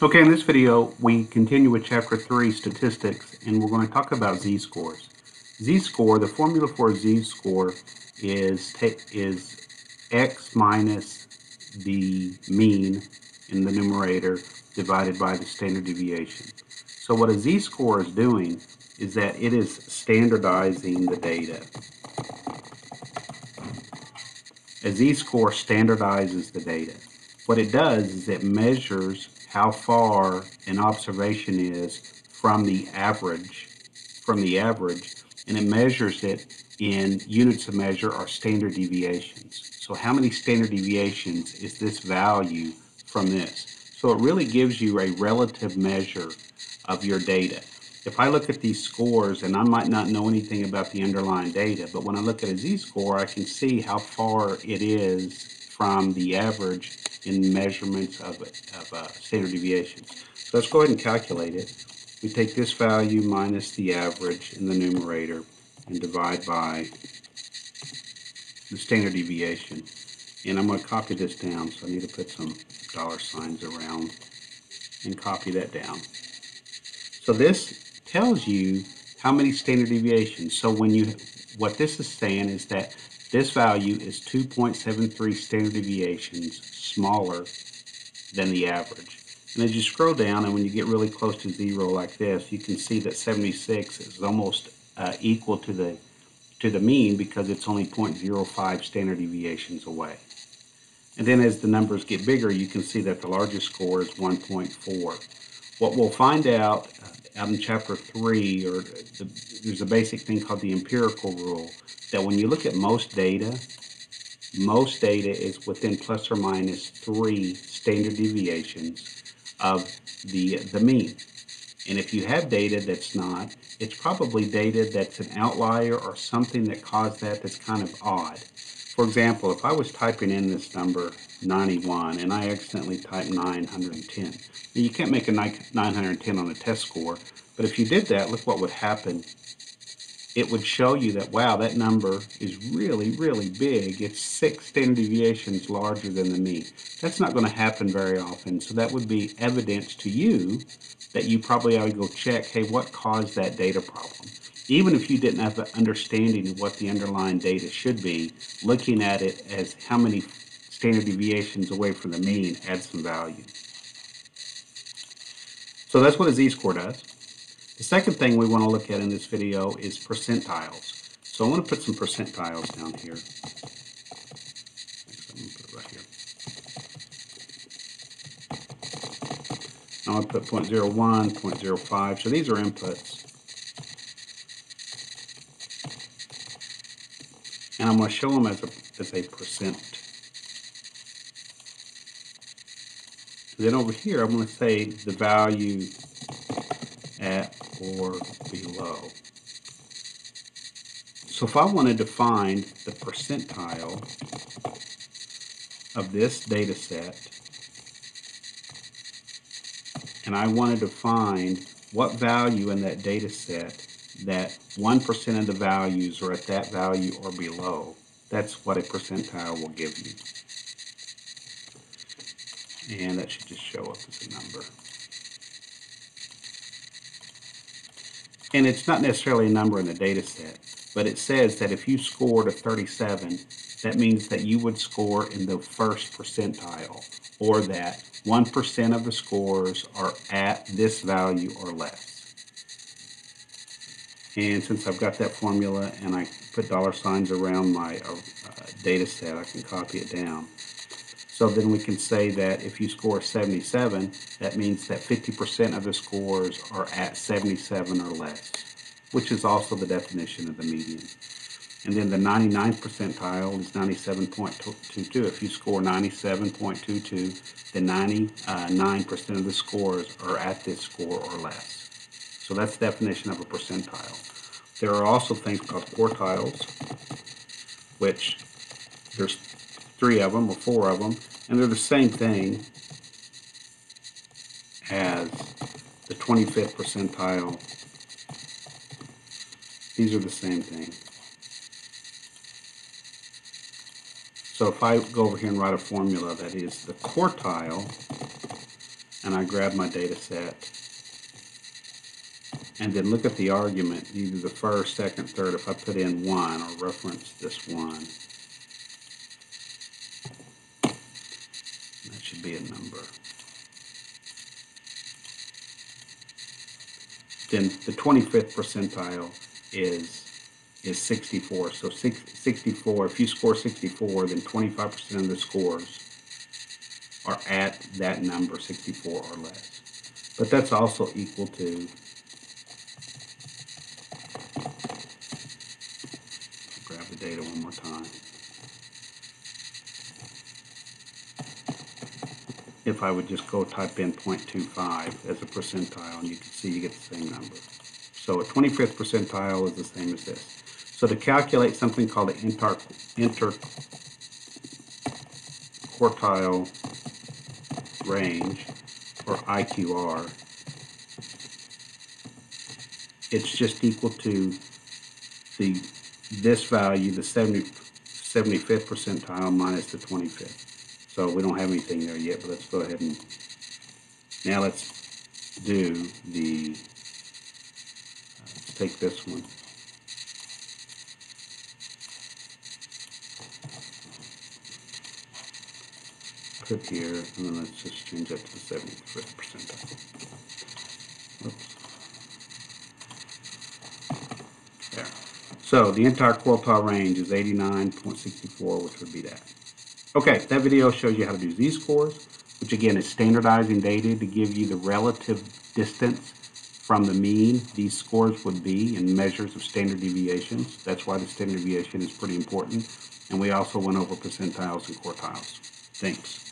Okay, in this video, we continue with Chapter 3, Statistics, and we're going to talk about z-scores. Z-score, the formula for a z-score is x minus the mean in the numerator divided by the standard deviation. So what a z-score is doing is that it is standardizing the data. A z-score standardizes the data. What it does is it measures how far an observation is from the average, and it measures it in units of measure or standard deviations. So how many standard deviations is this value from this? So it really gives you a relative measure of your data. If I look at these scores, and I might not know anything about the underlying data, but when I look at a z-score, I can see how far it is from the average in measurements of standard deviations. So let's go ahead and calculate it. We take this value minus the average in the numerator and divide by the standard deviation. And I'm going to copy this down, so I need to put some dollar signs around and copy that down. So this tells you how many standard deviations. So what this is saying is that this value is 2.73 standard deviations smaller than the average. And as you scroll down, and when you get really close to zero like this, you can see that 76 is almost equal to the mean because it's only 0.05 standard deviations away. And then as the numbers get bigger, you can see that the largest score is 1.4. What we'll find out in Chapter 3, there's a basic thing called the Empirical Rule, that when you look at most data is within plus or minus 3 standard deviations of the mean. And if you have data that's not, it's probably data that's an outlier or something that caused that's kind of odd. For example, if I was typing in this number 91 and I accidentally typed 910, now you can't make a 910 on a test score, but if you did that, look what would happen. It would show you that, wow, that number is really, really big. It's 6 standard deviations larger than the mean. That's not going to happen very often, so that would be evidence to you that you probably ought to go check, hey, what caused that data problem? Even if you didn't have an understanding of what the underlying data should be, looking at it as how many standard deviations away from the mean adds some value. So that's what a z-score does. The second thing we want to look at in this video is percentiles. So I want to put some percentiles down here. I'm going to put it right here. Now I'll put 0.01, 0.05. So these are inputs. And I'm going to show them as a percent. And then over here, I'm going to say the value at or below. So if I wanted to find the percentile of this data set, and I wanted to find what value in that data set that 1% of the values are at that value or below, that's what a percentile will give you. And that should just show up as a number. And it's not necessarily a number in the data set, but it says that if you scored a 37, that means that you would score in the first percentile, or that 1% of the scores are at this value or less. And since I've got that formula and I put dollar signs around my data set, I can copy it down. So then we can say that if you score 77, that means that 50% of the scores are at 77 or less, which is also the definition of the median. And then the 99th percentile is 97.22. If you score 97.22, then 99% of the scores are at this score or less. So that's the definition of a percentile. There are also things called quartiles, which there's 3 of them or 4 of them, and they're the same thing as the 25th percentile. These are the same thing. So if I go over here and write a formula that is the quartile, and I grab my data set, and then look at the argument, either the first, second, third. If I put in 1 or reference this 1, that should be a number. Then the 25th percentile is 64. So 64, if you score 64, then 25% of the scores are at that number, 64 or less. But that's also equal to, grab the data one more time. If I would just go type in 0.25 as a percentile, and you can see you get the same number. So a 25th percentile is the same as this. So to calculate something called the interquartile range, or IQR, it's just equal to this value, the 75th percentile minus the 25th. So we don't have anything there yet, but let's go ahead and, now let's do the, let's take this one. Put here, and then let's just change that to the 75th percentile. Oops. There. So the entire quartile range is 89.64, which would be that. Okay, that video shows you how to do z-scores, which again is standardizing data to give you the relative distance from the mean these scores would be in measures of standard deviations. That's why the standard deviation is pretty important. And we also went over percentiles and quartiles. Thanks.